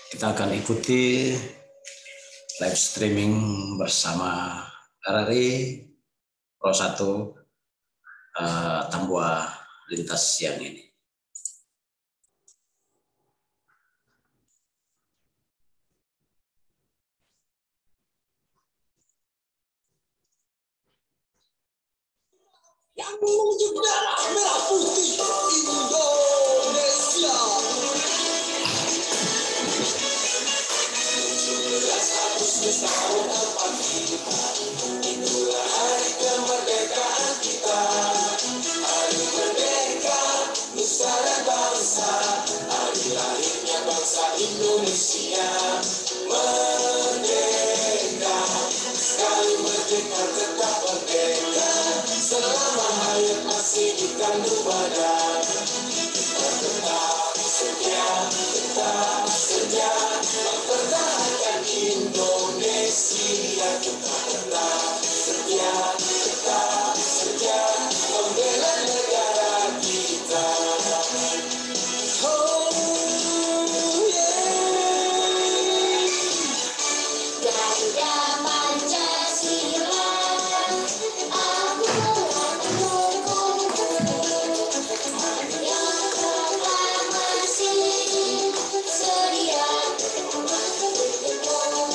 Kita akan ikuti live streaming bersama RRI Pro 1 Tambua Lintas siang ini. Yang menuju darah merah putih Indonesia. Itulah hari kemerdekaan kita. Hari merdeka, nusa dan bangsa. Hari lahirnya bangsa Indonesia. Merdeka, sekali merdeka tetap merdeka. Selama hayat masih di kandung badan. Tetap setia, mempertahankan Indonesia. Tetap setia, membela negara kita. Oh yeah. Ganda Pancasila, aku mendukung yang proklamasi sedia mendukung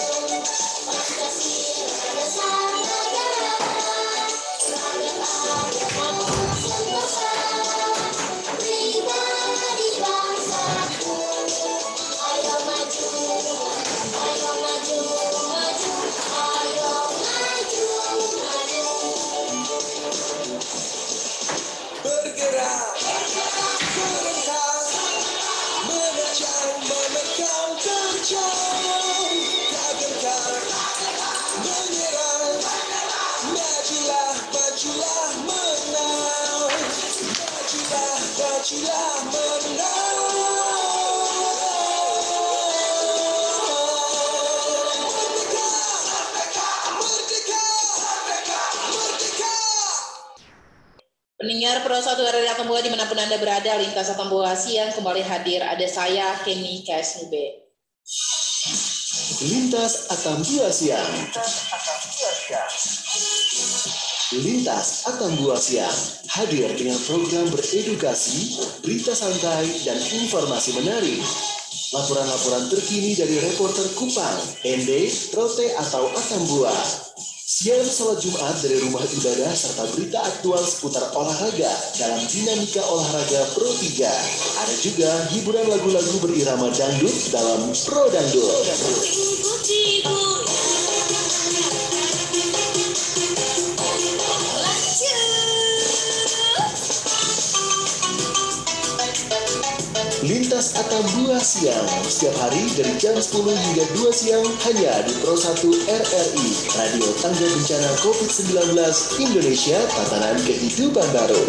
Pancasila dasar negara, sebagai agama sentosa, pribadi bangsaku. Ayo maju, ayo maju, maju, ayo maju, maju. Bergerak, serengkang, menerjang, terjang. Tak gentar, menyerang. Majulah, menang. Majulah, menang. Merdeka. Pendengar Pro 1 RRI Atambua dimanapun Anda berada, Lintas Atambua siang kembali hadir. Ada saya, Kenny KSUB. Lintas Atambua siang. Lintas Atambua siang hadir dengan program beredukasi, berita santai, dan informasi menarik. Laporan-laporan terkini dari reporter Kupang, Ende, Rote atau Atambua. Siaran salat Jumat dari rumah ibadah serta berita aktual seputar olahraga dalam dinamika olahraga Pro 3. Ada juga hiburan lagu-lagu berirama dangdut dalam Pro Dangdut. Lintas Atambua siang setiap hari dari jam 10 hingga 2 siang hanya di Pro 1 RRI, Radio Tangga Bencana COVID-19 Indonesia, Tatanan Kehidupan Baru.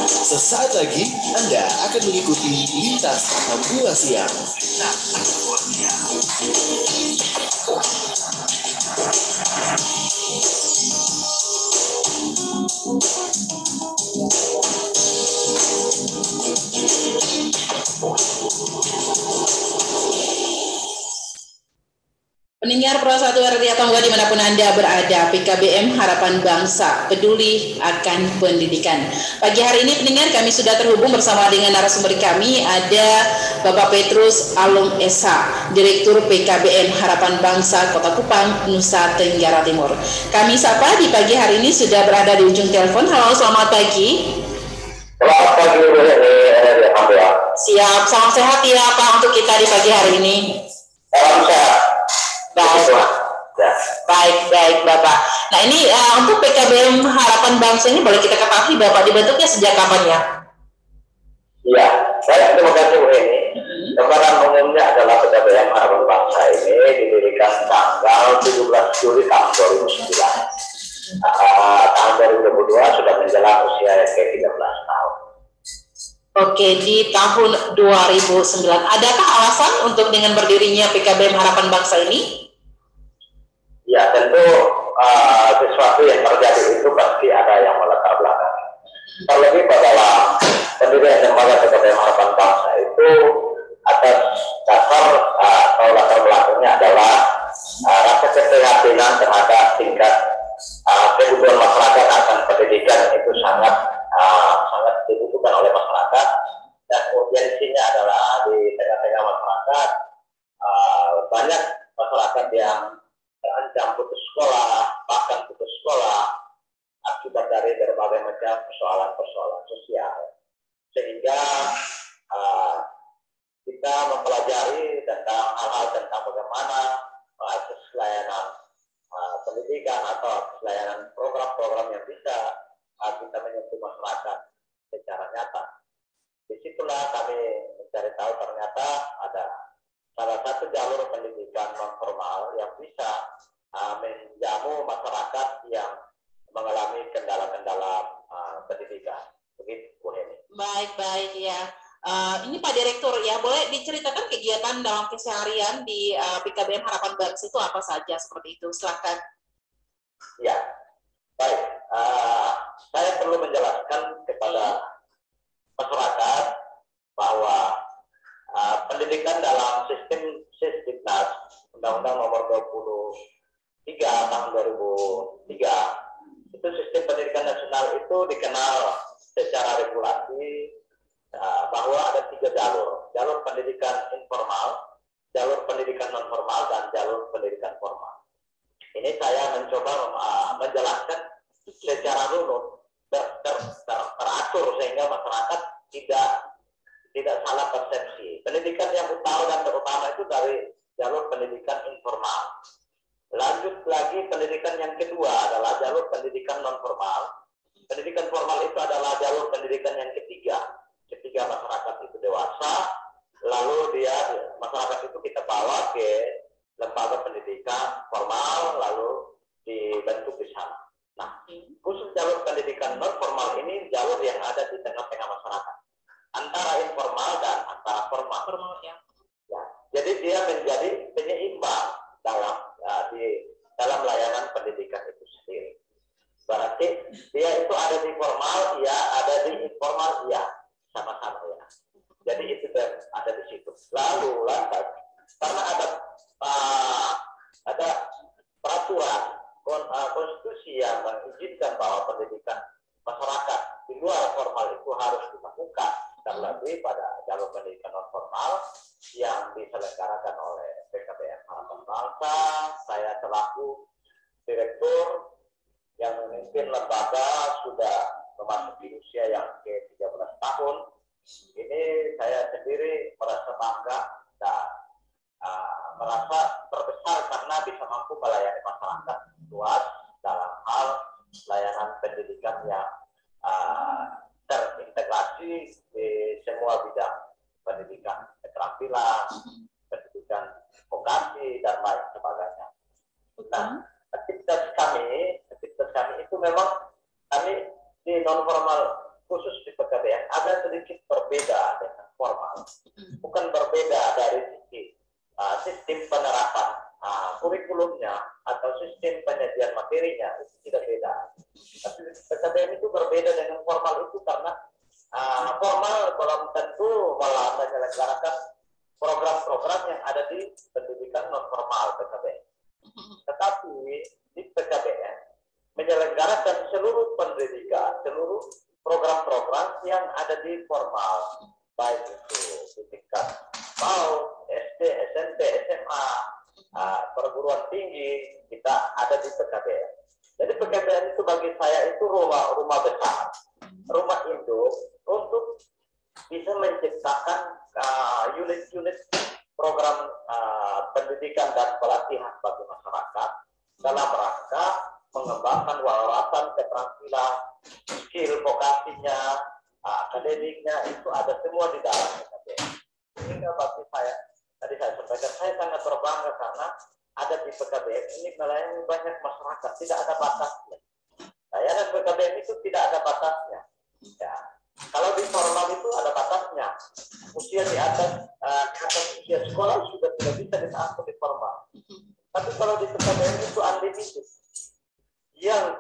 Sesaat lagi Anda akan mengikuti Lintas Atambua siang. Pendengar Pro 1 RRI Atambua dimanapun Anda berada, PKBM Harapan Bangsa peduli akan pendidikan. Pagi hari ini pendengar kami sudah terhubung bersama dengan narasumber kami, ada Bapak Petrus Alung Esa, Direktur PKBM Harapan Bangsa Kota Kupang, Nusa Tenggara Timur. Kami sapa di pagi hari ini sudah berada di ujung telepon. Halo, selamat pagi. Selamat pagi, Alhamdulillah. Siap, salam sehat ya Pak untuk kita di pagi hari ini. Salam sehat. Baik Bapak. Nah ini untuk PKBM Harapan Bangsa ini boleh kita ketahui Bapak dibentuknya sejak kapan ya? Iya, saya terima kasih Bu Heni. Gambaran umumnya adalah PKBM Harapan Bangsa ini didirikan tanggal 17 Juli tahun 2009. Tahun 2022 sudah menjelang usia ke-13 tahun. Oke, di tahun 2009. Adakah alasan untuk dengan berdirinya PKBM Harapan Bangsa ini? Ya, tentu sesuatu sesuatu yang terjadi itu pasti ada yang melatar belakang. Terlebih pada pendirian lembaga PKBM Harapan Bangsa itu atas dasar atau latar belakangnya adalah rasa keprihatinan terhadap tingkat kebutuhan masyarakat akan pendidikan itu sangat dibutuhkan oleh masyarakat, dan urgensinya adalah di tengah-tengah masyarakat banyak masyarakat yang terancam putus sekolah, bahkan putus sekolah akibat dari berbagai macam persoalan-persoalan sosial, sehingga kita mempelajari tentang hal-hal tentang bagaimana akses layanan pendidikan atau akses layanan program-program yang bisa kita menyentuh masyarakat secara nyata. Disitulah kami mencari tahu ternyata ada salah satu jalur pendidikan non formal yang bisa menjamu masyarakat yang mengalami kendala-kendala pendidikan. Begitu, Bu Heni. Baik ya. Ini Pak Direktur ya, boleh diceritakan kegiatan dalam keseharian di PKBM Harapan Bangsa itu apa saja seperti itu? Silakan. Ya, baik. Saya perlu menjelaskan kepada masyarakat bahwa pendidikan dalam sistem Sisdiknas Undang-Undang Nomor 23 tahun 2003 itu sistem pendidikan nasional itu dikenal secara regulasi bahwa ada 3 jalur: jalur pendidikan informal, jalur pendidikan non formal, dan jalur pendidikan formal. Ini saya mencoba menjelaskan secara runut, teratur sehingga masyarakat tidak salah persepsi. Pendidikan yang utama dan terutama itu dari jalur pendidikan informal. Lanjut lagi, pendidikan yang kedua adalah jalur pendidikan non formal. Pendidikan formal itu adalah jalur pendidikan yang ketiga. Ketika masyarakat itu dewasa, lalu masyarakat itu kita bawa ke lembaga pendidikan formal, lalu dibentuk di sana. Nah, khusus jalur pendidikan non formal ini jalur yang ada di tengah-tengah masyarakat, antara informal dan antara formal. Ya. Jadi dia menjadi penyeimbang dalam layanan pendidikan itu sendiri. Berarti dia itu ada di formal, ya, ada di informal, ya, sama-sama ya. Jadi itu ada di situ. Lalu lantas karena ada peraturan konstitusi yang mengizinkan bahwa pendidikan masyarakat di luar formal itu harus dilakukan, terlebih pada jalur pendidikan non formal yang diselenggarakan oleh PKBM Harapan Bangsa. Saya selaku direktur yang memimpin lembaga sudah memasuki usia yang ke-13 tahun. Ini saya sendiri merasa bangga dan merasa terbesar karena bisa mampu melayani masyarakat luas dalam hal layanan pendidikan yang terintegrasi di semua bidang pendidikan keterampilan, pendidikan vokasi, dan lain sebagainya. Nah, aktivitas kami itu memang kami di non formal khusus di PKBM ada sedikit berbeda dengan formal. Bukan berbeda dari sisi sistem penerapan kurikulumnya atau sistem penyajian materinya, itu tidak beda. Tapi PKBM itu berbeda dengan formal itu karena formal belum tentu malah menyelenggarakan program-program yang ada di pendidikan non formal PKBM. Tetapi di PKBM menyelenggarakan seluruh pendidikan, seluruh program-program yang ada di formal, baik itu di tingkat PAUD, SD, SMP, SMA, perguruan tinggi, kita ada di PKBM. Jadi PKBM itu bagi saya itu rumah besar, rumah induk untuk bisa menciptakan unit-unit program pendidikan dan pelatihan bagi masyarakat dalam rangka mengembangkan wawasan, keterampilan, skill vokasinya, akademiknya, itu ada semua di dalam PKBM. Sehingga bagi saya, tadi saya sampaikan, saya sangat berbangga karena ada di PKBM ini melayani banyak masyarakat, tidak ada batasnya. Layanan PKBM itu tidak ada batasnya. Ya. Kalau di formal itu ada batasnya. Usia di atas usia sekolah sudah tidak bisa ditampung di formal. Tapi kalau di PKBM itu unlimited. Yang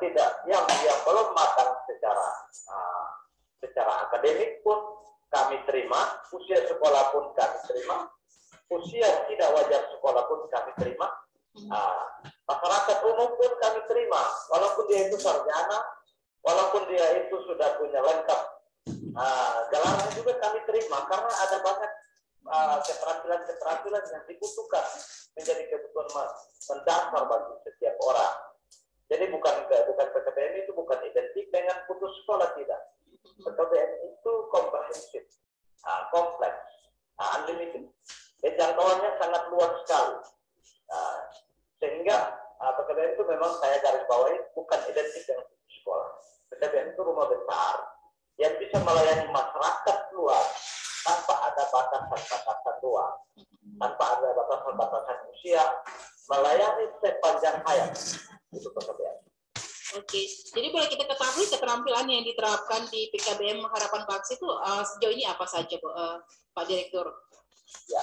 yang belum matang secara akademik pun kami terima, usia sekolah pun kami terima, usia tidak wajar sekolah pun kami terima, masyarakat umum pun kami terima, walaupun dia itu sarjana, walaupun dia itu sudah punya lengkap gelarnya juga kami terima, karena ada banyak keterampilan yang dibutuhkan menjadi kebutuhan mendasar bagi setiap orang. Jadi bukan PKBM itu bukan identik dengan putus sekolah, tidak. PKBM itu komprehensif, kompleks, unlimited. Jangkauannya sangat luas sekali. Sehingga PKBM itu memang saya garis bawahi bukan identik dengan putus sekolah. PKBM itu rumah besar yang bisa melayani masyarakat luas tanpa ada batasan luas, tanpa ada batasan usia, melayani sepanjang hayat. Itu PKBM. Oke, jadi boleh kita ketahui keterampilan yang diterapkan di PKBM Harapan Bangsa itu sejauh ini apa saja, Pak Direktur? Ya,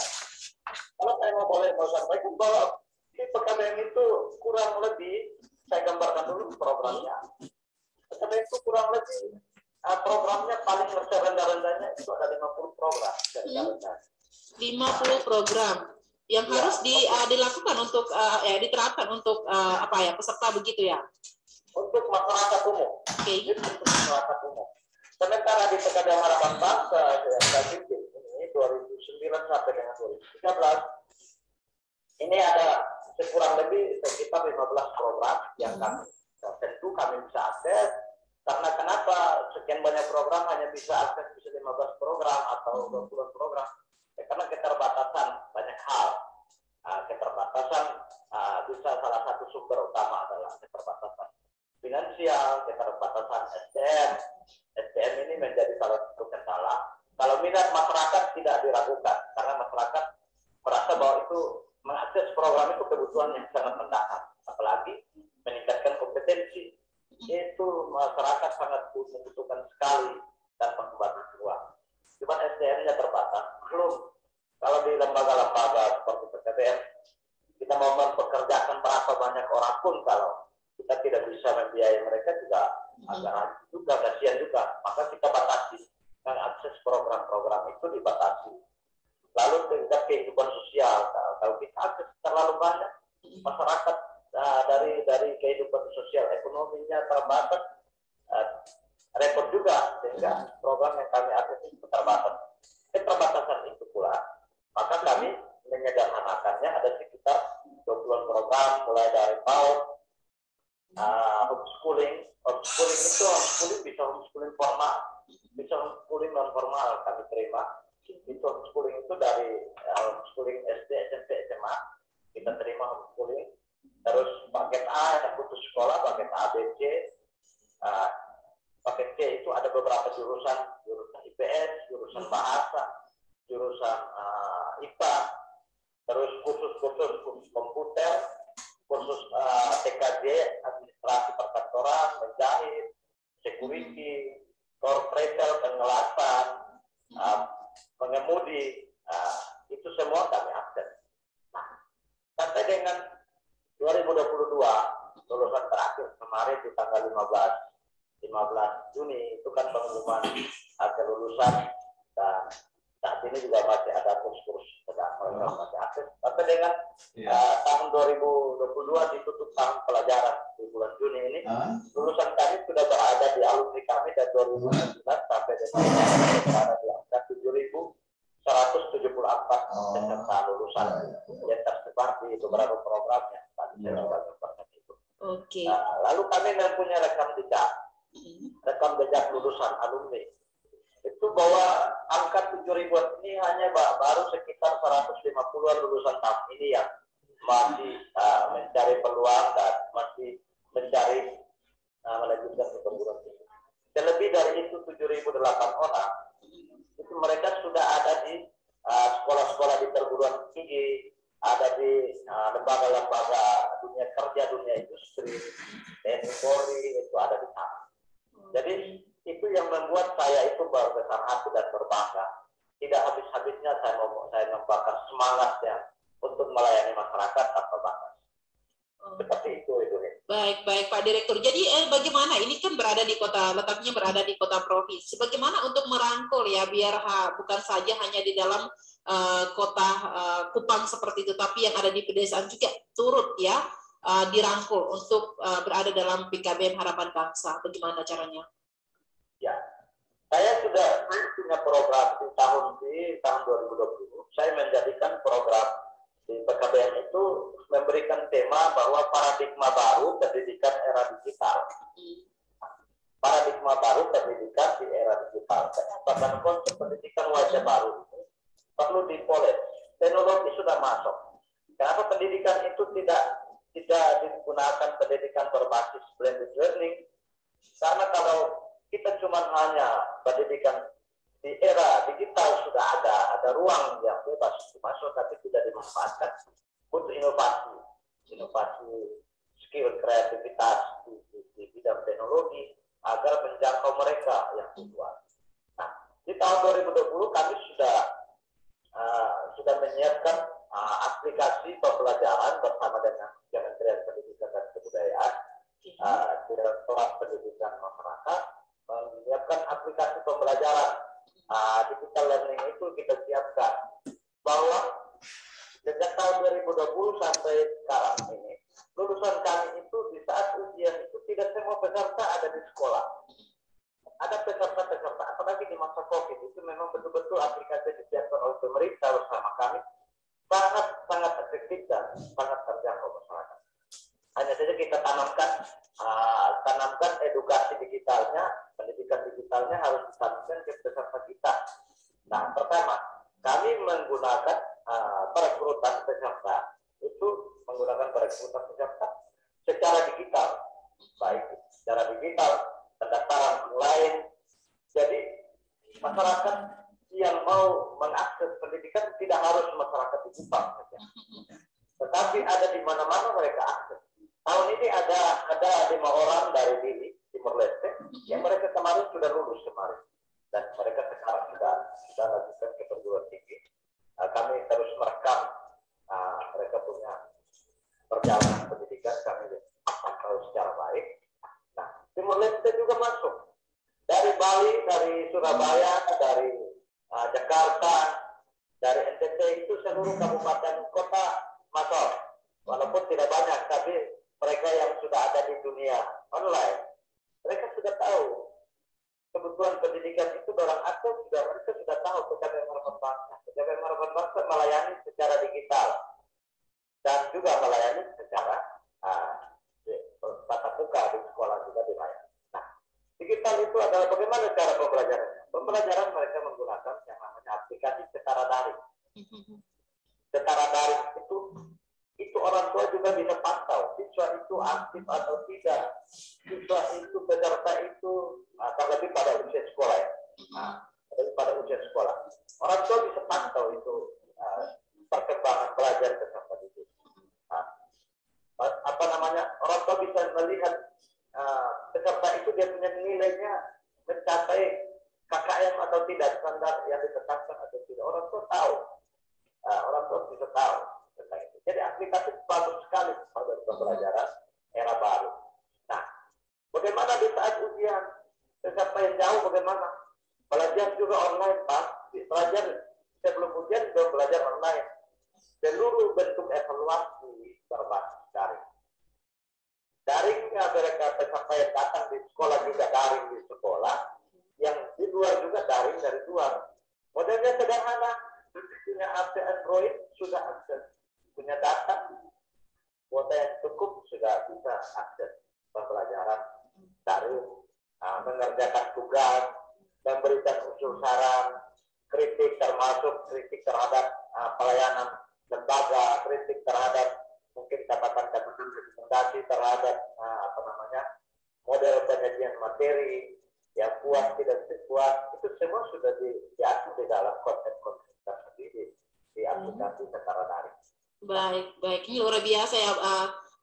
kalau saya mau sampaikan bahwa di PKBM itu kurang lebih, saya gambarkan dulu programnya. PKBM itu kurang lebih programnya paling rendah-rendahnya itu ada 50 program. 50 program yang harus dilakukan untuk diterapkan untuk peserta begitu ya? Untuk masyarakat umum. Oke. Untuk masyarakat umum. Sementara di PKBM Harapan Bangsa yang saya pimpin ini 2009 sampai dengan 2013 ini ada kurang lebih sekitar 15 program yang tentu kami bisa akses. Karena kenapa sekian banyak program hanya bisa akses 15 program atau 20 program? Karena keterbatasan banyak hal. Keterbatasan bisa salah satu sumber utama adalah keterbatasan finansial, keterbatasan SDM. SDM ini menjadi salah satu kendala. Kalau minat masyarakat tidak diragukan, karena masyarakat merasa bahwa itu mengakses program itu kebutuhan yang sangat mendasar, apalagi meningkatkan kompetensi. Itu masyarakat sangat membutuhkan sekali tanpa pembatas uang. Cuma SDM-nya terbatas. Belum kalau di lembaga-lembaga seperti PKBM kita mau mempekerjakan berapa banyak orang pun kalau kita tidak bisa membiayai mereka juga agak juga kasihan juga. Maka kita batasi dan akses program-program itu dibatasi. Lalu tingkat kehidupan sosial, kalau kita akses terlalu banyak masyarakat dari kehidupan sosial ekonominya terbatas, repot juga sehingga program yang kami akses itu terbatas. Keterbatasan itu pula, maka kami menyederhanakannya ada sekitar 20 program mulai dari PAUD, homeschooling itu bisa homeschooling formal, bisa homeschooling non formal kami terima. Itu homeschooling itu dari homeschooling SD, SMP, SMA kita terima homeschooling. Terus paket A yang putus sekolah, paket A, B, C. Paket C itu ada beberapa jurusan IPS, jurusan bahasa, jurusan IPA, terus kursus komputer, kursus TKJ, administrasi perkantoran, menjahit, security, corporate, pengelasan, pengemudi, itu semua kami akses. Nah, sampai dengan 2022 lulusan terakhir kemarin di tanggal 15 Juni itu kan pengumuman hasil lulusan, dan saat ini juga masih ada kurs-kurs sedang masih akses. Sampai dengan tahun 2022 ditutup tahun pelajaran di bulan Juni ini, lulusan kami sudah berada di alumni kami dari 2019 sampai dengan berada di angka 7.174 peserta lulusan yang tersebar di beberapa program yang tadi saya sudah gambarkan itu. Oke. Lalu kami mempunyai rekam jejak lulusan alumni. Itu bahwa angka 7.000-an ini hanya baru sekitar 150-an lulusan tahun ini yang masih mencari peluang dan masih mencari melanjutkan ke perguruan tinggi. Dan lebih dari itu 7.008 orang itu mereka sudah ada di sekolah-sekolah di perguruan tinggi, ada di lembaga-lembaga dunia kerja, dunia industri, TNI Polri itu ada di sana. Jadi itu yang membuat saya itu berbesar hati dan berbangga. Tidak habis-habisnya saya membakar semangatnya untuk melayani masyarakat tanpa batas. Seperti itu. Baik, baik Pak Direktur. Jadi bagaimana ini kan letaknya berada di kota provinsi. Bagaimana untuk merangkul ya biar bukan saja hanya di dalam kota Kupang seperti itu, tapi yang ada di pedesaan juga turut ya dirangkul untuk berada dalam PKBM Harapan Bangsa. Bagaimana caranya? Ya, saya punya program di tahun 2020. Saya menjadikan program di PKBM itu memberikan tema bahwa paradigma baru pendidikan era digital. Paradigma baru pendidikan di era digital. Bahkan konsep pendidikan wajah baru ini perlu dipoles. Teknologi sudah masuk. Kenapa pendidikan itu tidak digunakan pendidikan berbasis blended learning? Karena kalau kita cuma hanya pendidikan di era digital sudah ada ruang yang bebas masuk, tapi tidak dimanfaatkan untuk inovasi skill kreativitas di bidang teknologi agar menjangkau mereka yang luas. Nah, di tahun 2020 kami sudah menyiapkan aplikasi pembelajaran bersama dengan Kementerian Pendidikan dan Kebudayaan, Direktorat Pendidikan Masyarakat, menyiapkan aplikasi pembelajaran digital learning itu kita siapkan bahwa sejak tahun 2020 sampai sekarang ini lulusan kami itu di saat ujian itu tidak semua peserta ada di sekolah. Ada peserta, apalagi di masa COVID itu memang betul-betul aplikasi disiapkan oleh pemerintah bersama kami sangat efektif dan sangat terjangkau masyarakat. Hanya saja kita tanamkan edukasi digitalnya, pendidikan digitalnya harus ditanamkan ke peserta kita. Nah, pertama, kami menggunakan perekrutan peserta. Itu menggunakan perekrutan peserta secara digital. Baik, secara digital, pendaftaran online. Jadi, masyarakat yang mau mengakses pendidikan tidak harus masyarakat di Kupang saja. Tetapi ada di mana-mana mereka akses. Tahun ini ada 5 orang dari Timur Leste yang mereka kemarin sudah lulus kemarin dan mereka sekarang sudah lanjutkan ke perguruan tinggi. Kami terus merekam mereka punya perjalanan pendidikan, kami pantau secara baik. Nah, Timur Leste juga masuk dari Bali, dari Surabaya, dari Jakarta, dari NTT itu seluruh kabupaten kota masuk. Walaupun tidak banyak, tapi mereka yang sudah ada di dunia online, mereka sudah tahu kebutuhan pendidikan itu dalam akses mereka sudah tahu PKBM Harapan Bangsa. PKBM Harapan Bangsa melayani secara digital dan juga melayani secara tatap muka di sekolah juga dilayani. Nah, digital itu adalah bagaimana cara pembelajarannya? Pembelajaran mereka menggunakan yang namanya aplikasi setara daring. Setara daring itu orang tua juga bisa pantau siswa itu aktif atau tidak, siswa itu peserta itu terlebih pada usia sekolah ya, terlebih pada usia sekolah orang tua bisa pantau itu perkembangan belajar peserta didik. Orang tua bisa melihat peserta itu dia punya nilainya mencapai KKM atau tidak, standar yang ditetapkan atau tidak, orang tua tahu, orang tua bisa tahu tentang itu. Jadi aplikasi bagus sekali pada pembelajaran era baru. Nah, bagaimana di saat ujian? Peserta yang jauh bagaimana? Belajar juga online, Pak. Belajar sebelum ujian juga belajar online. Seluruh bentuk evaluasi berbasis daring. Daringnya mereka peserta yang datang di sekolah juga daring di sekolah, yang di luar juga daring dari luar. Modelnya sederhana, punya HP Android sudah akses, punya data, kuota yang cukup sudah bisa akses pembelajaran daring, mengerjakan tugas, memberikan usul saran, kritik termasuk kritik terhadap pelayanan lembaga, kritik terhadap mungkin katakan rekomendasi terhadap model penyajian materi yang puas tidak puas, itu semua sudah diatur di dalam konten-konten tersendiri di aplikasi secara daring. Baik, ini luar biasa ya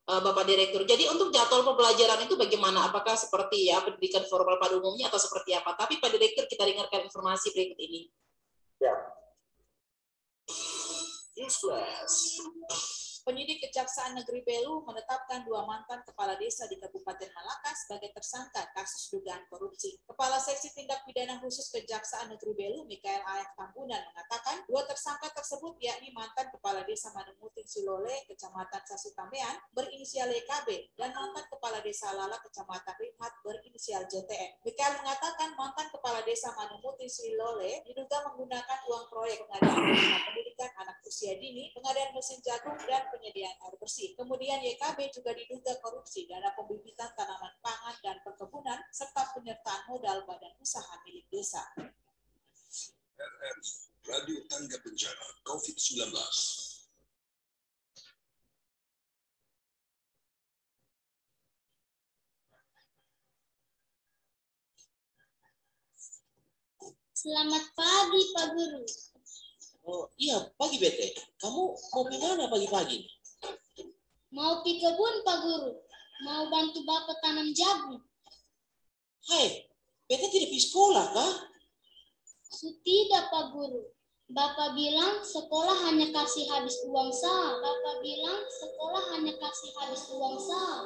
Bapak Direktur. Jadi untuk jadwal pembelajaran itu bagaimana? Apakah seperti ya pendidikan formal pada umumnya atau seperti apa? Tapi Pak Direktur, kita dengarkan informasi berikut ini. Ya. Newsflash. Penyidik Kejaksaan Negeri Belu menetapkan 2 mantan kepala desa di Kabupaten Malaka sebagai tersangka kasus dugaan korupsi. Kepala Seksi Tindak Pidana Khusus Kejaksaan Negeri Belu, Mikael A.F. Tambunan, mengatakan 2 tersangka tersebut yakni mantan kepala desa Manemuting Silole, Kecamatan Sasutambean, berinisial YKB, dan mantan kepala desa Lala, Kecamatan Rimhat, berinisial JTM. Mikael mengatakan mantan kepala desa Manemuting Silole diduga menggunakan uang proyek pengadaan pendidikan anak usia dini, pengadaan mesin jagung, dan penyediaan air bersih. Kemudian YKB juga diduga korupsi dana pembibitan tanaman pangan dan perkebunan serta penyertaan modal badan usaha milik desa. RRI, Radio Tangga Bencana COVID-19. Selamat pagi, Pak Guru. Oh iya, pagi Bete. Kamu mau kemana pagi-pagi? Mau pi kebun, Pak Guru. Mau bantu Bapak tanam jagung. Hai, Bete tidak pergi sekolah kah? Tidak, Pak Guru. Bapak bilang sekolah hanya kasih habis uang sah. Bapak bilang sekolah hanya kasih habis uang sah.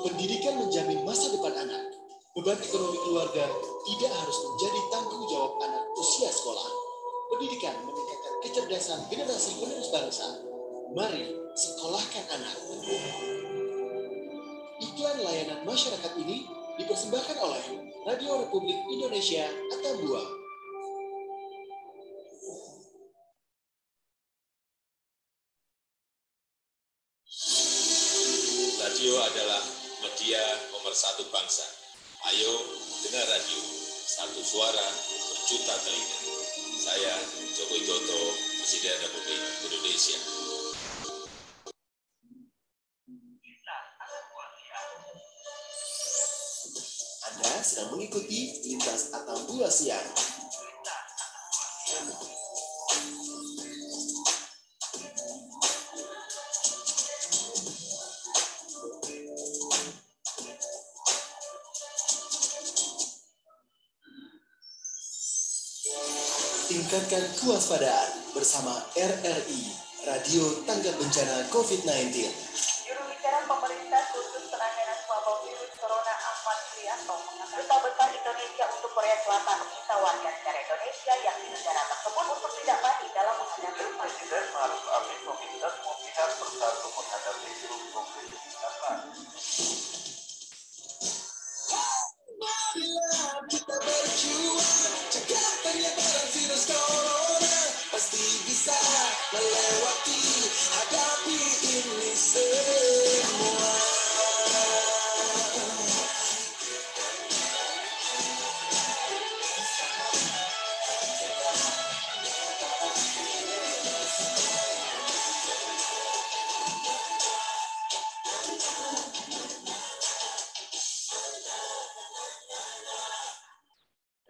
Pendidikan menjamin masa depan anak. Beban ekonomi keluarga tidak harus menjadi tanggung jawab anak usia sekolah. Pendidikan meningkatkan kecerdasan generasi penerus bangsa. Mari sekolahkan anak. Iklan layanan masyarakat ini dipersembahkan oleh Radio Republik Indonesia Atambua. Radio adalah media nomor 1 bangsa. Ayo dengar radio, satu suara berjuta telinga. Saya Joko Widodo, Presiden Republik Indonesia. Anda sedang mengikuti Lintas Atambua Siang. Tingkatkan kewaspadaan bersama RRI, Radio Tanggap Bencana COVID-19. Juru bicara pemerintah khusus penanganan wabah virus corona Ahmad Trianto mengatakan Duta Besar Indonesia untuk Korea Selatan meminta warga negara Indonesia yang di negara tersebut untuk tidak panik dalam menghadapi Presiden Maruf Amin meminta semua pihak bersatu menghadapi virus COVID-19. Marilah kita berjuang, cegah penyebaran virus corona. Pasti bisa melewati, hadapi ini semua.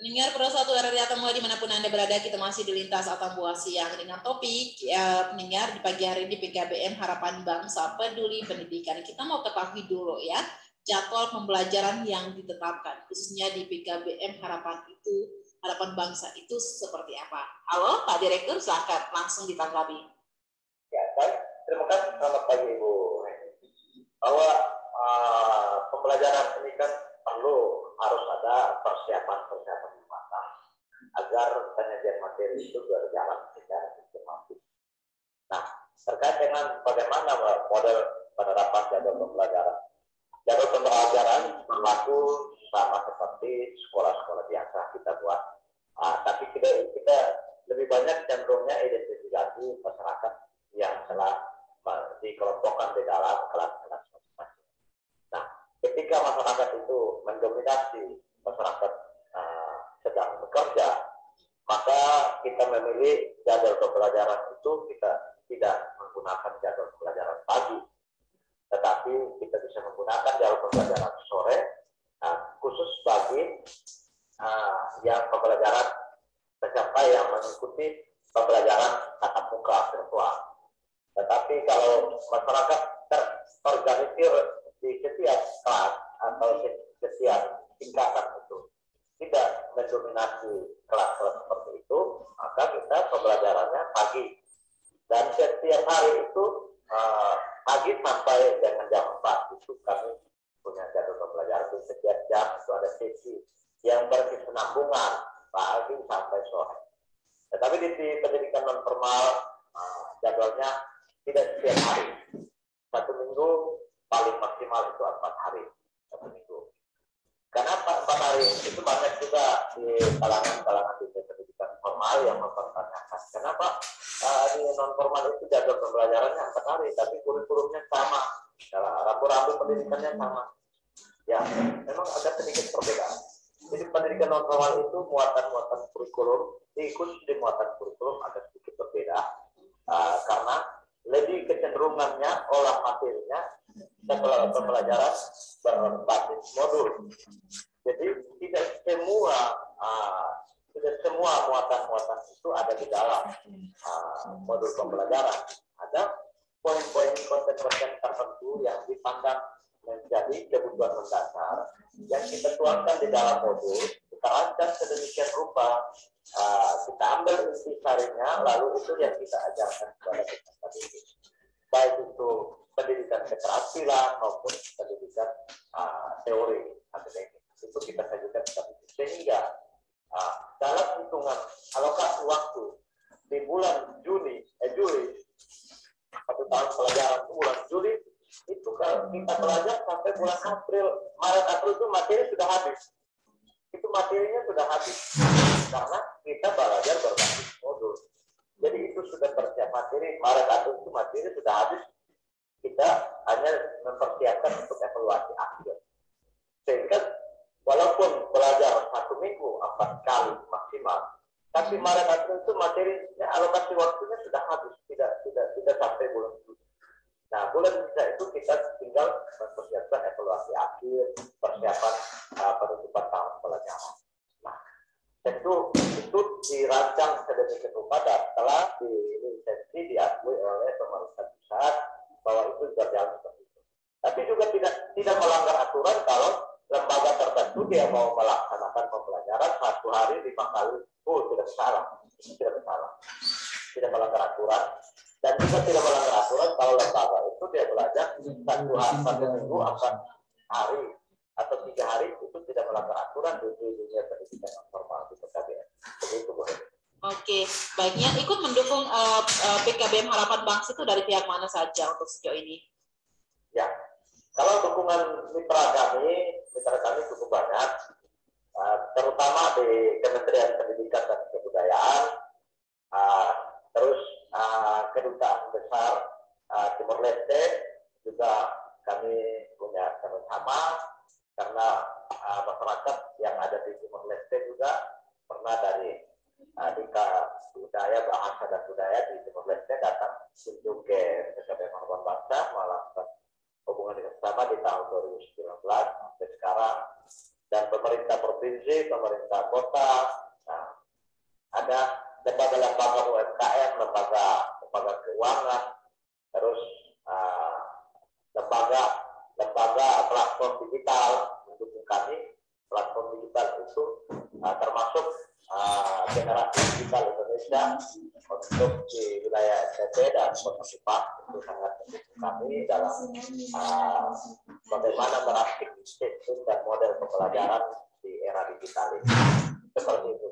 Pendengar Pro 1 RRI Atambua dimanapun Anda berada, kita masih di Lintas Atambua Siang dengan topik pendengar di pagi hari ini PKBM Harapan Bangsa Peduli Pendidikan. Kita mau ketahui dulu ya jadwal pembelajaran yang ditetapkan khususnya di PKBM Harapan Bangsa itu seperti apa. Halo Pak Direktur, silakan langsung ditanggapi. Ya, baik. Terima kasih. Selamat pagi Ibu. Bahwa pembelajaran ini kan harus ada persiapan yang matang agar penyajian materi itu berjalan secara sistematis. Nah, terkait dengan bagaimana model penerapan jadwal pembelajaran. Jadwal pembelajaran berlaku sama seperti sekolah-sekolah biasa kita buat. Tapi kita lebih banyak cenderungnya identifikasi masyarakat yang telah dikelompokkan di dalam kelas-kelas masing-masing. Nah, ketika masyarakat itu mendominasi masyarakat sedang bekerja, maka kita memilih jadwal pembelajaran itu kita tidak menggunakan jadwal pembelajaran pagi, tetapi kita bisa menggunakan jadwal pembelajaran sore, khusus bagi yang pembelajaran peserta yang mengikuti pembelajaran tatap muka virtual. Tetapi kalau masyarakat terorganisir di setiap kelas atau setiap tingkatan itu tidak mendominasi kelas-kelas seperti itu, maka kita pembelajaran pagi sampai dengan jam 4 itu kami punya jadwal pembelajaran di setiap jam itu ada sesi yang berkesinambungan pagi sampai sore. Tetapi di pendidikan non formal jadwalnya tidak setiap hari. Satu minggu paling maksimal itu 4 hari satu minggu. Kenapa 4 hari? Itu banyak juga di kalangan di pendidikan formal yang mempertanyakan kenapa di non formal itu jadwal pembelajarannya 4 hari, tapi kurikulumnya sama, rambu-rambu pendidikannya sama. Ya, memang ada sedikit perbedaan. Jadi pendidikan non formal itu muatan kurikulum, khusus di muatan kurikulum agak sedikit berbeda karena lebih kecenderungannya olah materinya setelah pembelajaran berbasis modul. Jadi tidak semua muatan-muatan itu ada di dalam modul pembelajaran. Ada poin-poin konten-konten tertentu yang dipandang menjadi kebutuhan mendasar yang kita tuangkan di dalam modul, kita rancang sedemikian rupa, kita ambil intisarinya, lalu itu yang kita ajarkan kepada peserta didik. Baik itu pendidikan keterampilan maupun pendidikan teori akademik. Itu kita sajikan sehingga dalam hitungan alokasi waktu di bulan Juli 1 tahun pelajaran bulan Juli itu kalau kita belajar sampai bulan Maret-April itu materi sudah habis. Itu materinya sudah habis karena kita belajar berbasis modul. Jadi itu sudah persiap materi, Maret-April itu materi sudah habis. Kita hanya mempersiapkan untuk evaluasi akhir. Sehingga walaupun belajar 1 minggu 4 kali maksimal, tapi Maret-April itu materinya alokasi waktunya sudah habis, tidak sampai bulan Juli. Nah, bulan Juli itu kita tinggal mempersiapkan evaluasi akhir, persiapan penutupan tahun pelajaran. Nah, tentu itu dirancang sedemikian rupa dan telah dilisensi diakui oleh pemerintah pusat bahwa itu berjalan seperti itu. Tapi juga tidak melanggar aturan kalau lembaga tertentu dia mau melaksanakan pembelajaran 1 hari 5 kali, tidak bersalah, tidak melanggar aturan. Dan juga tidak melanggar aturan kalau lembaga itu dia belajar 1 minggu 4 hari atau 3 hari itu tidak melanggar aturan di dunia pendidikan formal di PKBM. Begitu boleh. Oke, baiknya ikut mendukung PKBM Harapan Bangsa itu dari pihak mana saja untuk sejauh ini? Ya, kalau dukungan mitra kami cukup banyak, terutama di Kementerian Pendidikan dan Kebudayaan, terus Kedutaan Besar Timor Leste juga kami punya kerjasama karena masyarakat yang ada di Timor Leste juga pernah dari Dika Budaya, Bahasa dan Budaya di Timor Leste datang kunjung ke PKBM Harapan Bangsa melakukan hubungan dengan sama di tahun 2019 sampai sekarang, dan pemerintah provinsi, pemerintah kota, ada lembaga-lembaga UMKM, lembaga keuangan, terus lembaga platform digital mendukung kami. Platform digital itu termasuk generasi digital Indonesia untuk di wilayah NTT dan Kota Kupang itu sangat mendukung kami dalam bagaimana merakit sistem dan model pembelajaran di era digital ini. Seperti itu.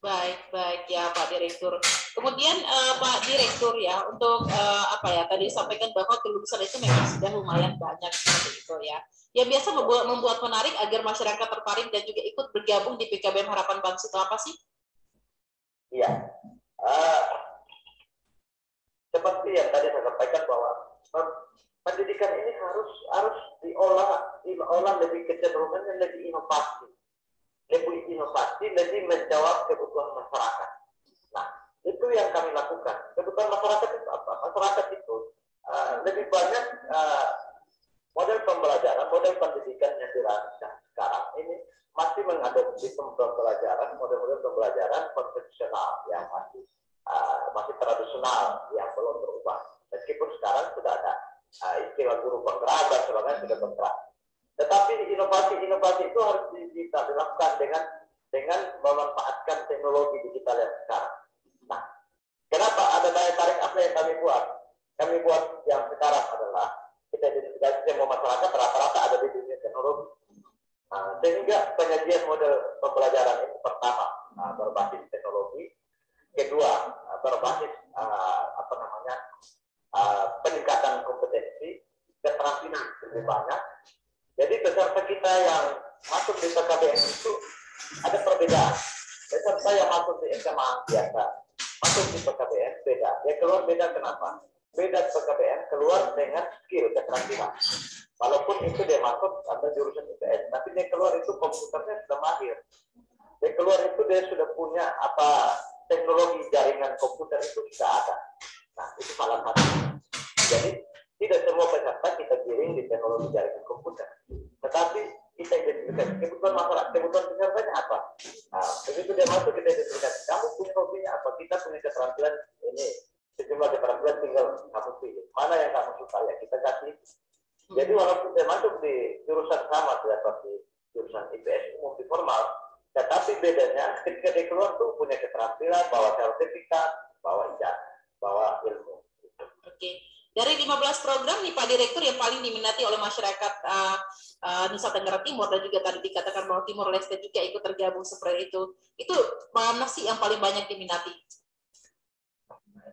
Baik ya Pak Direktur. Kemudian Pak Direktur ya, untuk tadi disampaikan bahwa kelulusan itu memang sudah lumayan banyak seperti itu ya. Ya biasa membuat menarik agar masyarakat tertarik dan juga ikut bergabung di PKBM Harapan Bangsa itu apa sih? Iya. Seperti yang tadi saya sampaikan bahwa pendidikan ini harus diolah lebih kecenderungannya lebih inovasi. Lebih menjawab kebutuhan masyarakat. Nah, itu yang kami lakukan. Kebutuhan masyarakat itu apa? Masyarakat itu lebih banyak model pembelajaran, model pendidikan yang dirancang sekarang ini masih mengadopsi model-model pembelajaran konvensional yang masih tradisional yang belum berubah. Meskipun sekarang sudah ada istilah guru penggerak dan sebagainya sudah bergerak. Tetapi inovasi itu harus dilakukan dengan memanfaatkan teknologi digital yang sekarang. Nah, kenapa ada daya tarik apa yang kami buat? kami buat yang sekarang adalah kita identifikasi semua masyarakat rata-rata ada di dunia teknologi. Sehingga penyajian model pembelajaran itu pertama berbasis teknologi, kedua berbasis peningkatan kompetensi, keterampilan lebih banyak. Jadi peserta kita yang masuk di PKBM itu ada perbedaan. Peserta yang masuk di SMA biasa, masuk di PKBM beda. Dia keluar beda kenapa? Beda PKBM keluar dengan skill keterampilan. Walaupun itu dia masuk atau jurusan IPS, tapi dia keluar itu komputernya sudah mahir. Dia keluar itu dia sudah punya teknologi jaringan komputer itu sudah ada. Nah, itu salah satu. Jadi tidak semua peserta kita giring di teknologi jaringan komputer, tetapi kita identifikasi kebutuhan masyarakat, kebutuhan pesertanya apa. Nah, begitu dia masuk kita identifikasi. Kamu punya hobinya apa? Kita punya keterampilan ini. Sejumlah keterampilan tinggal kamu pilih. Mana yang kamu suka ya kita kasih. Jadi walaupun dia masuk di jurusan sama seperti jurusan IPS umum di formal, tetapi bedanya ketika dia keluar tuh punya keterampilan, bawa sertifikat, bawa ijazah, bawa ilmu. Oke. Dari 15 program nih Pak Direktur yang paling diminati oleh masyarakat Nusa Tenggara Timur dan juga tadi dikatakan bahwa Timor Leste juga ikut tergabung seperti itu mana sih yang paling banyak diminati?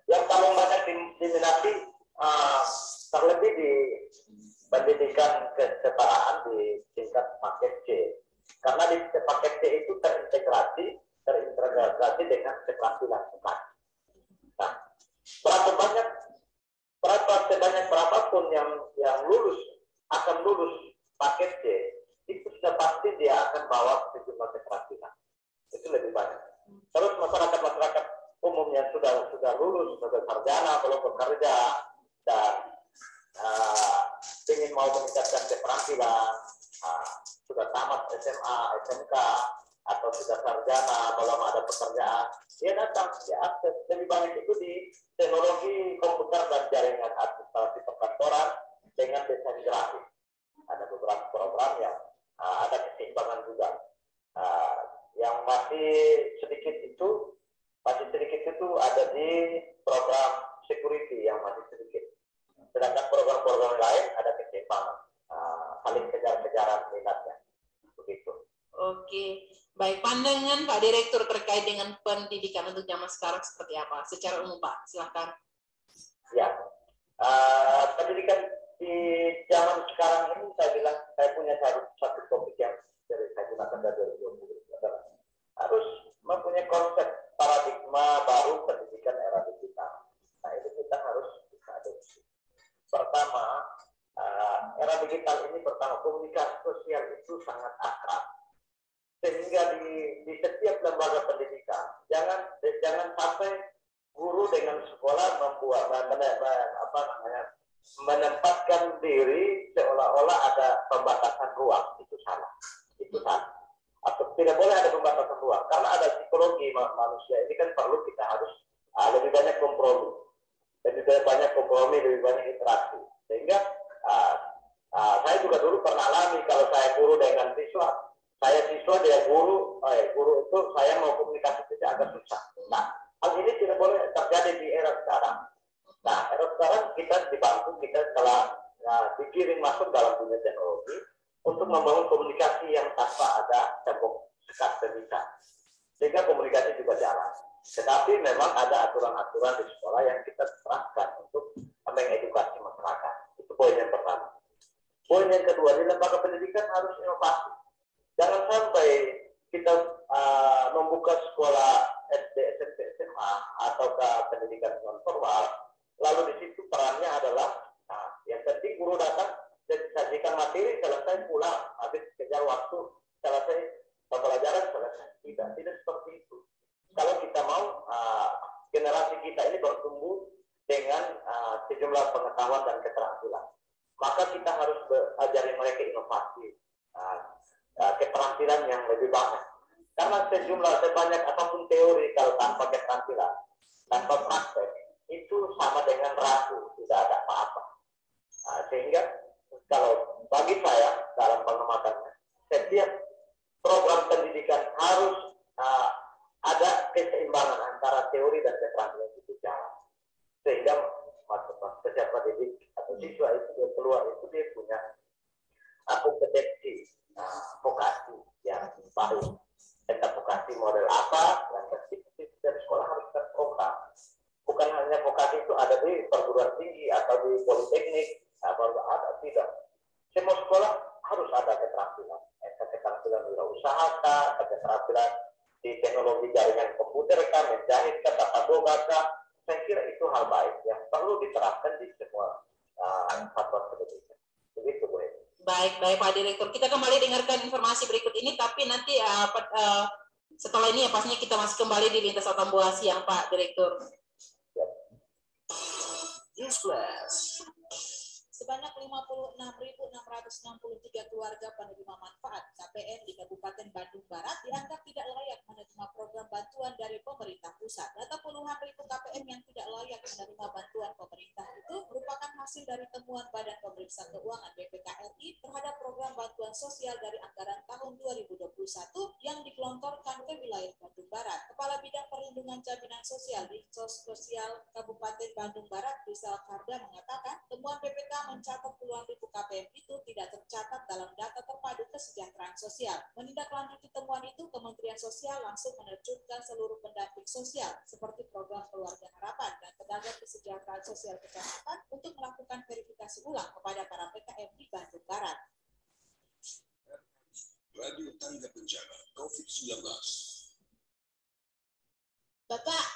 Yang paling banyak diminati terlebih di pendidikan kesetaraan di tingkat paket C. Karena di paket C itu terintegrasi dengan keterampilan. Nah, berapapun yang lulus akan lulus paket C, itu sudah pasti dia akan bawa sejumlah keterampilan. Itu lebih banyak. Terus masyarakat umum yang sudah lulus, sudah sarjana, belum bekerja dan ingin mau meningkatkan keterampilan, sudah tamat SMA, SMK, atau sudah sarjana, belum ada pekerjaan, dia datang, dia akses. Lebih banyak itu di teknologi komputer dan jaringan administrasi perkantoran dengan desain grafis. Ada beberapa program yang ada keseimbangan juga. Yang masih sedikit itu ada di program security yang masih sedikit. Sedangkan program-program lain ada keseimbangan, saling kejar-kejaran minatnya. Begitu. Oke, baik. Pandangan Pak Direktur terkait dengan pendidikan untuk zaman sekarang seperti apa? Secara umum Pak, silakan. Ya, pendidikan di zaman sekarang ini saya punya satu topik yang saya gunakan dari 2020 adalah harus mempunyai konsep paradigma baru pendidikan era digital. Nah, itu kita harus adopsi. Pertama, era digital ini komunikasi sosial itu sangat akrab. Sehingga di setiap lembaga pendidikan jangan sampai guru dengan sekolah menempatkan diri seolah-olah ada pembatasan ruang. Itu salah. Atau tidak boleh ada pembatasan ruang karena ada psikologi manusia ini kan perlu kita harus lebih banyak kompromi, lebih banyak interaksi. Sehingga saya juga dulu pernah alami kalau saya guru dengan siswa. Saya siswa, dia guru itu saya mau komunikasi saja agak susah. Nah, hal ini tidak boleh terjadi di era sekarang. Nah, era sekarang kita dibantu, kita telah digiring masuk dalam dunia teknologi untuk membangun komunikasi yang tanpa ada tembok sekat pendidikan. Sehingga komunikasi juga jalan. Tetapi memang ada aturan-aturan di sekolah yang kita terapkan untuk mengedukasi masyarakat. Itu poin yang pertama. Poin yang kedua, di lembaga pendidikan harus inovasi. Jangan sampai kita membuka sekolah SD, SMP, SMA atau ke pendidikan non formal, lalu di situ perannya adalah yang penting guru datang dan sajikan materi, selesai pulang, habis kejar waktu, selesai pembelajaran, selesai. Tidak seperti itu. Kalau kita mau generasi kita ini bertumbuh dengan sejumlah pengetahuan dan keterampilan, maka kita harus ajari mereka inovasi. Keterampilan yang lebih banyak. Karena sebanyak apapun teori kalau tanpa keterampilan, tanpa praktek, itu sama dengan ragu, tidak ada apa-apa. Sehingga kalau bagi saya dalam pengamatannya, setiap program pendidikan harus ada keseimbangan antara teori dan keterampilan itu jalan. Sehingga peserta didik atau siswa itu dia keluar itu dia punya kompetensi vokasi yang baru. Tentang vokasi model apa yang spesifik dari sekolah harus terprogram. Bukan hanya vokasi itu ada di perguruan tinggi atau di politeknik, baru ada, tidak. Semua sekolah harus ada keterampilan. Keterampilan wirausaha, keterampilan di teknologi jaringan komputer, menjahit, tata boga. Saya kira itu hal baik yang perlu diterapkan di semua satuan pendidikan. Begitu, Bu. Baik, Pak Direktur. Kita kembali dengarkan informasi berikut ini, tapi nanti setelah ini ya pastinya kita masih kembali di Lintas Atambua Siang, Pak Direktur. Newsflash. Sebanyak 56.663 keluarga penerima manfaat KPM di Kabupaten Bandung Barat dianggap tidak layak menerima program bantuan dari pemerintah pusat. Data puluhan ribu KPM yang tidak layak menerima bantuan pemerintah itu merupakan hasil dari temuan Badan Pemeriksa Keuangan BPK-RI terhadap program bantuan sosial dari anggaran tahun 2021 yang digelontorkan ke wilayah Bandung Barat. Kepala Bidang Perlindungan Jaminan Sosial di Sosial Kabupaten Bandung Barat, Rizal Karda, mengatakan temuan BPK mencatat puluhan ribu KPM itu tidak tercatat dalam data terpadu kesejahteraan sosial. Menindaklanjuti temuan itu, Kementerian Sosial langsung menerjunkan seluruh pendamping sosial seperti program Keluarga Harapan dan tenaga kesejahteraan sosial kecamatan untuk melakukan verifikasi ulang kepada para PKM di Bandung Barat. Radio Tangga Bencana COVID-19. Bapak,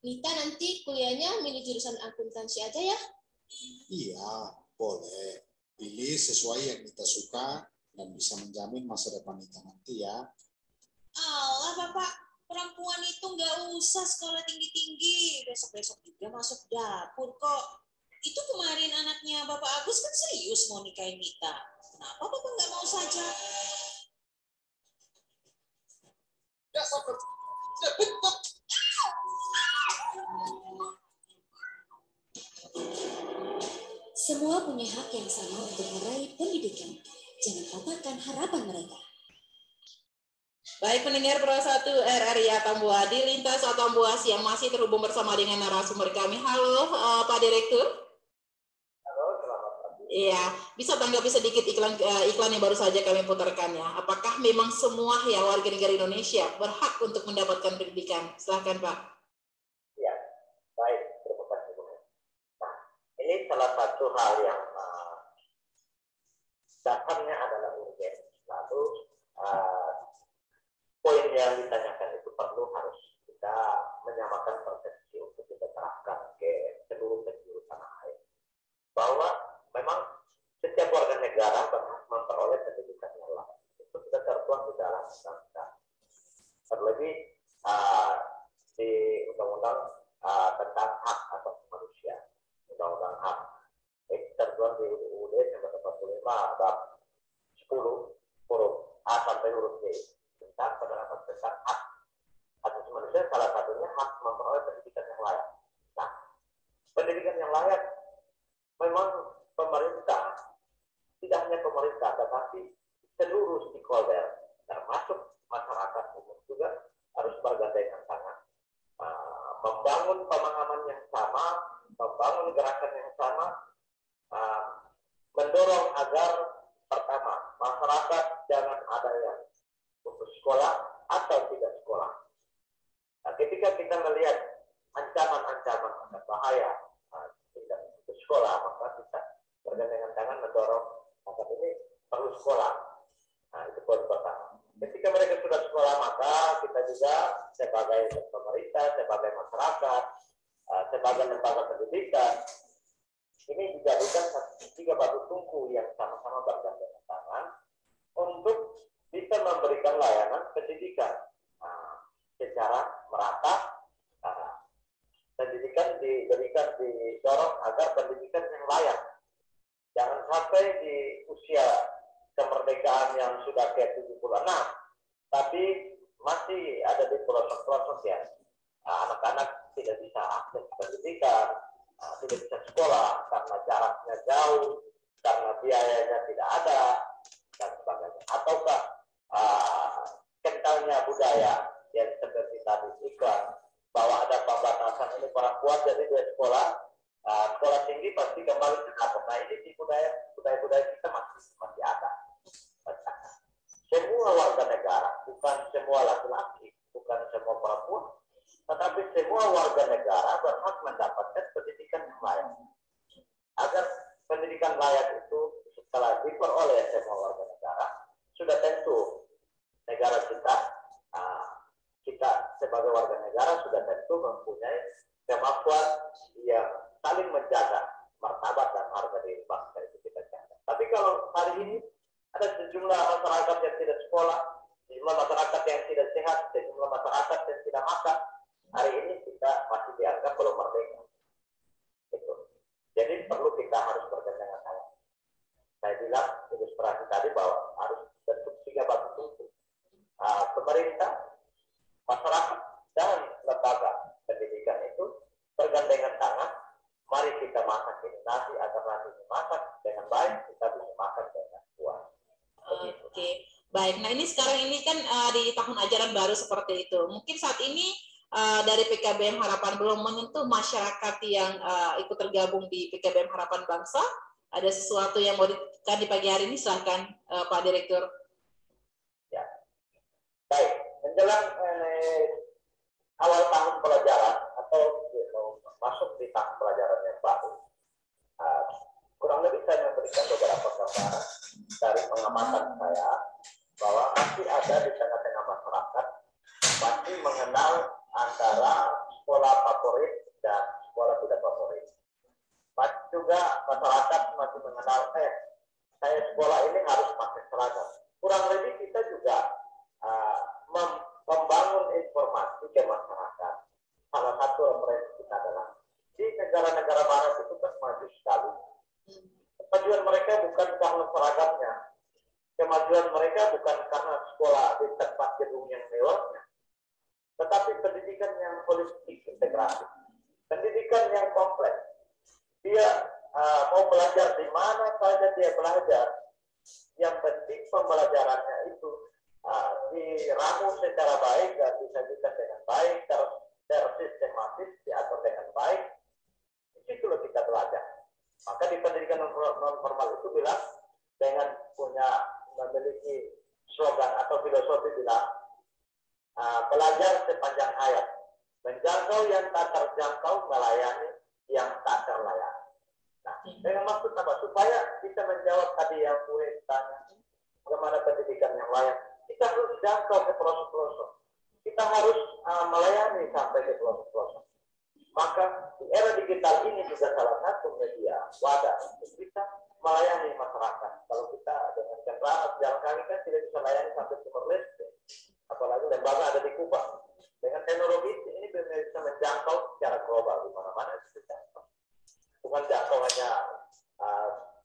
Nita nanti kuliahnya milih jurusan akuntansi aja ya? Iya, boleh. Pilih sesuai yang Nita suka dan bisa menjamin masa depan Nita nanti ya. Alah Bapak, perempuan itu nggak usah sekolah tinggi-tinggi. Besok-besok juga masuk dapur kok. Itu kemarin anaknya Bapak Agus kan serius mau nikahin Nita. Kenapa Bapak nggak mau saja? Ya, sabar. Semua punya hak yang sama untuk meraih pendidikan. Jangan patahkan harapan mereka. Baik pendengar Pro 1 RRI Atambua di Lintas Atambua Siang masih terhubung bersama dengan narasumber kami. Halo Pak Direktur. Halo, selamat pagi. Iya, bisa tanggapi sedikit iklan yang baru saja kami putarkan ya. Apakah memang semua ya warga negara Indonesia berhak untuk mendapatkan pendidikan? Silakan Pak. Ya, baik. Terima kasih, Bu. Nah, ini salah satu hal yang dasarnya adalah urgen. Lalu poin yang ditanyakan itu harus kita menyamakan persepsi untuk kita terapkan ke seluruh penjuru tanah air. Bahwa memang setiap warga negara berhak memperoleh pendidikan yang layak. Itu sudah tertuang di dalam undang-undang. Terlebih di undang-undang tentang hak asasi manusia, undang-undang hak. Itu tertuang di UUD nomor 45 bab 10 huruf A sampai huruf D. Tentang penerapan tentang hak asasi manusia, salah satunya hak memperoleh pendidikan yang layak. Nah, pendidikan yang layak memang pemerintah, tidak hanya pemerintah, tetapi seluruh stakeholder, termasuk masyarakat umum juga harus bergandengan tangan, membangun pemahaman yang sama, membangun gerakan yang sama, mendorong agar pertama masyarakat jangan ada yang putus sekolah atau tidak sekolah. Nah, ketika kita melihat ancaman-ancaman akan bahaya tidak putus sekolah, maka kita bergandengan tangan mendorong agar ini perlu sekolah. Nah, itu poin pertama. Ketika mereka sudah sekolah, maka kita juga sebagai pemerintah, sebagai masyarakat, sebagai lembaga pendidikan, ini dijadikan tiga batu tungku yang sama-sama bergandengan tangan untuk bisa memberikan layanan pendidikan secara merata. Pendidikan didorong agar pendidikan yang layak. Jangan sampai di usia kemerdekaan yang sudah ke 76, tapi masih ada di pelosok-pelosok ya. Anak-anak tidak bisa akses pendidikan, tidak bisa sekolah karena jaraknya jauh, karena biayanya tidak ada, dan sebagainya. Ataukah kentalnya budaya yang seperti tadi iklan, bahwa ada pembatasan ini para kuat jadi dia sekolah tinggi budaya kita masih ada. Semua warga negara, bukan semua laki-laki, bukan semua perempuan, tetapi semua warga negara berhak mendapatkan pendidikan yang layak. Agar pendidikan layak itu setelah diperoleh semua warga negara, sudah tentu negara kita sebagai warga negara sudah tentu mempunyai kemampuan yang saling menjaga martabat dan harga diri bangsa itu kita jaga. Tapi kalau hari ini ada sejumlah masyarakat yang tidak sekolah, sejumlah masyarakat yang tidak sehat, sejumlah masyarakat yang tidak makan, hari ini kita masih dianggap belum merdeka. Gitu. Jadi perlu kita harus bergandengan tangan. Saya bilang ilustrasi tadi bahwa harus bentuk 3 batu tumpul. Pemerintah, masyarakat, dan lembaga pendidikan itu bergandengan tangan. Mari kita masak ini nasi agar nasi dimasak dengan baik, kita bisa makan dengan puas. Oke, baik. Nah ini sekarang ini kan di tahun ajaran baru seperti itu. Mungkin saat ini dari PKBM Harapan belum menyentuh masyarakat yang ikut tergabung di PKBM Harapan Bangsa. Ada sesuatu yang mau ditekan di pagi hari ini, silahkan Pak Direktur. Ya, baik. Menjelang awal tahun pelajaran atau masuk di tahun pelajaran yang baru, kurang lebih saya memberikan beberapa gambaran dari pengamatan saya bahwa masih ada di tengah-tengah masyarakat masih mengenal antara sekolah favorit dan sekolah tidak favorit. Masih juga masyarakat masih mengenal saya sekolah ini harus pakai seragam. Kurang lebih kita juga membangun informasi ke masyarakat. Salah satu referensi kita adalah di negara-negara barat itu kan maju sekali. Kemajuan mereka bukan karena seragamnya, kemajuan mereka bukan karena sekolah di tempat gedung yang mewahnya, tetapi pendidikan yang holistik integratif, pendidikan yang kompleks. Dia mau belajar di mana saja dia belajar, yang penting pembelajarannya itu diramu secara baik dan disajikan dengan baik, tersistematis, diatur dengan baik. Itulah kita belajar. Maka di pendidikan non formal itu bilang dengan memiliki slogan atau filosofi bilang belajar sepanjang hayat, menjangkau yang tak terjangkau, melayani yang tak terlayani. Nah, dengan maksud apa? Supaya bisa menjawab tadi yang gue tanya, bagaimana pendidikan yang layak, kita harus jangkau ke pelosok-pelosok. Kita harus melayani sampai ke pelosok-pelosok. Maka di era digital ini juga salah satu media wadah untuk kita melayani masyarakat. Kalau kita dengan kendaraan jalan kaki kan tidak bisa melayani sampai Timor Leste, apalagi lembaga ada di Kuba. Dengan teknologi ini bisa menjangkau secara global di mana-mana itu dijangkau. Bukan jangkau hanya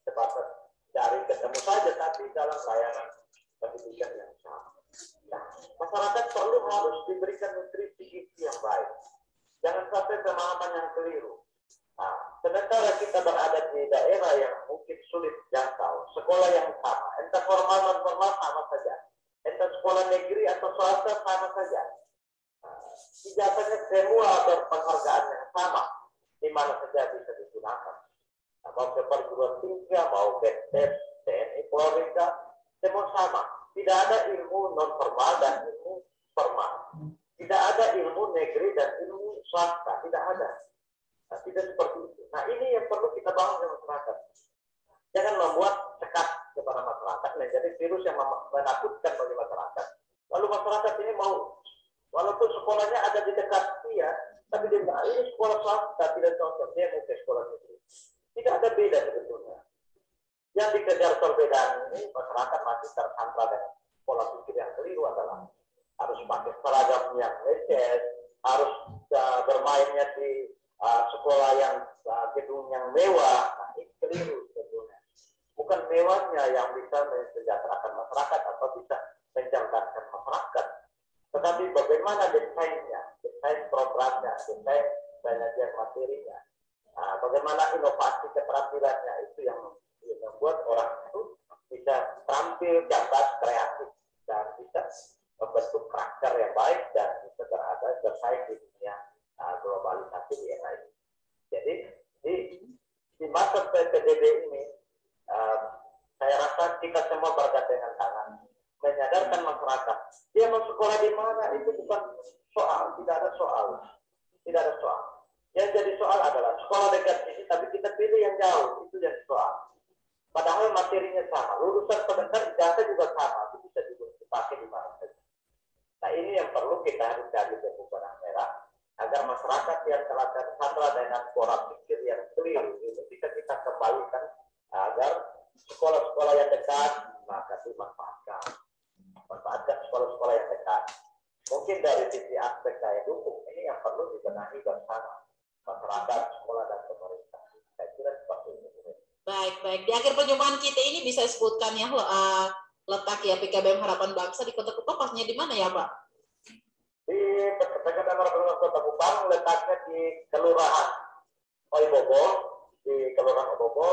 sebatas dari ketemu saja, tapi dalam layanan pendidikan yang sama. Nah, masyarakat perlu harus diberikan nutrisi gizi yang baik. Jangan sampai pemahaman yang keliru. Nah, sementara kita berada di daerah yang mungkin sulit jangkau, sekolah yang sama, entah formal non formal sama saja, entah sekolah negeri atau swasta sama saja. Ijazahnya semua berpenghargaan yang sama, di mana saja bisa digunakan. Nah, mau ke perguruan tinggi, mau ke TNI, Polri, semua sama. Tidak ada ilmu non formal dan ilmu formal. Tidak ada ilmu negeri dan ilmu swasta, tidak ada. Nah, tidak seperti itu. Nah, ini yang perlu kita bangun dengan masyarakat. Jangan membuat sekat kepada masyarakat menjadi virus yang menakutkan bagi masyarakat. Lalu masyarakat ini mau, walaupun sekolahnya ada di dekat dia, tapi dia bilang, ini sekolah swasta, tidak cocok, dia mau ke sekolah negeri. Tidak ada beda sebetulnya. Yang dikejar perbedaan ini, masyarakat masih tersandra dengan pola pikir yang keliru adalah harus pakai seragam yang lecet, harus bermainnya di sekolah yang gedung yang mewah. Nah, ini keliru sebetulnya. Bukan mewahnya yang bisa mensejahterakan masyarakat atau bisa mencerdaskan masyarakat, tetapi bagaimana desainnya, desain programnya, desain penyajian materinya, bagaimana inovasi keterampilannya, itu yang membuat orang itu bisa tampil cerdas, kreatif, dan bisa membentuk karakter yang baik dan bisa bersaing di dunia globalisasi di era ini. Jadi di masa PPDB ini masyarakat, kita semua bergandengan tangan, menyadarkan masyarakat. Dia mau sekolah di mana itu bukan soal, tidak ada soal. Yang jadi soal adalah sekolah dekat sini, tapi kita pilih yang jauh, itu yang soal. Padahal materinya sama, lulusan terdekat ijazah juga sama, itu bisa dipakai di mana saja. Nah ini yang perlu kita harus cari bentuk benang merah, agar masyarakat yang telah tersandra dengan pola pikir yang keliru itu bisa kita kembalikan agar sekolah-sekolah yang dekat maka manfaatkan sekolah-sekolah yang dekat. Mungkin dari sisi aspek daya dukung ini yang perlu dibenahi bersama masyarakat, sekolah dan pemerintah. Saya kira seperti itu. Baik. Di akhir perjumpaan kita ini bisa sebutkan ya letak ya PKBM Harapan Bangsa di Kota Kupang, pasnya di mana ya Pak? Di PKBM Harapan Bangsa Kota Kupang letaknya di Kelurahan Oibobo,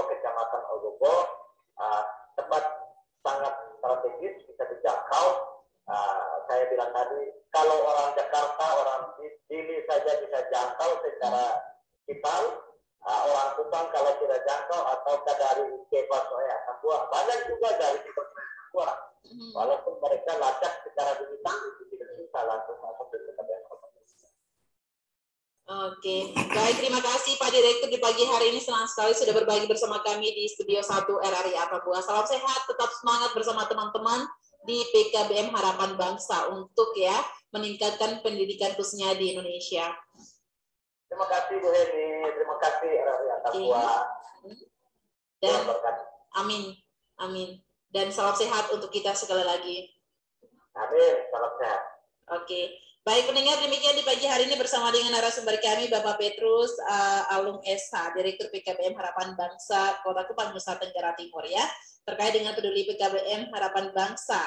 Kecamatan Oibobo, tempat sangat strategis, bisa dijangkau. Saya bilang tadi, kalau orang Jakarta, orang Dili saja bisa jangkau secara vital, orang Kupang kalau tidak jangkau atau dari Kepas akan buah, banyak juga dari Kupang. Walaupun mereka lacak secara digital, tidak bisa langsung masuk ke PKBM. Oke, baik, terima kasih Pak Direktur di pagi hari ini, senang sekali sudah berbagi bersama kami di Studio 1 RRI Atambua. Salam sehat, tetap semangat bersama teman-teman di PKBM Harapan Bangsa untuk ya meningkatkan pendidikan khususnya di Indonesia. Terima kasih Bu Heni, terima kasih RRI Atambua. Dan amin. Dan salam sehat untuk kita sekali lagi. Amin, salam sehat. Oke. Baik pendengar, demikian di pagi hari ini bersama dengan narasumber kami Bapak Petrus Alung SH, Direktur PKBM Harapan Bangsa Kota Kupang, Nusa Tenggara Timur ya, terkait dengan peduli PKBM Harapan Bangsa,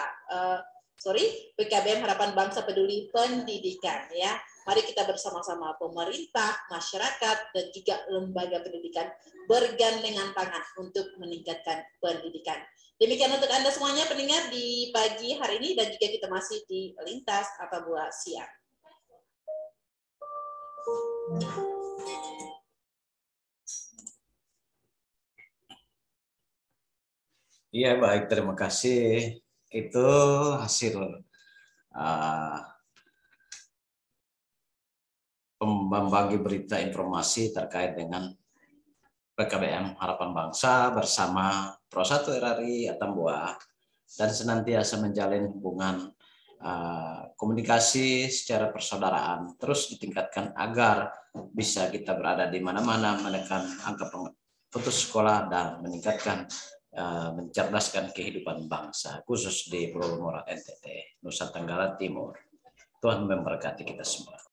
PKBM Harapan Bangsa peduli pendidikan ya. Mari kita bersama-sama pemerintah, masyarakat dan juga lembaga pendidikan bergandengan tangan untuk meningkatkan pendidikan. Demikian untuk Anda semuanya pendengar di pagi hari ini dan juga kita masih di Lintas Atambua Siang. Iya baik, terima kasih. Itu hasil membagi berita informasi terkait dengan PKBM Harapan Bangsa bersama Pro 1 RRI Atambua dan senantiasa menjalin hubungan komunikasi secara persaudaraan terus ditingkatkan agar bisa kita berada di mana-mana menekan angka putus sekolah dan meningkatkan mencerdaskan kehidupan bangsa khusus di Pulau Morat NTT Nusa Tenggara Timur. Tuhan memberkati kita semua.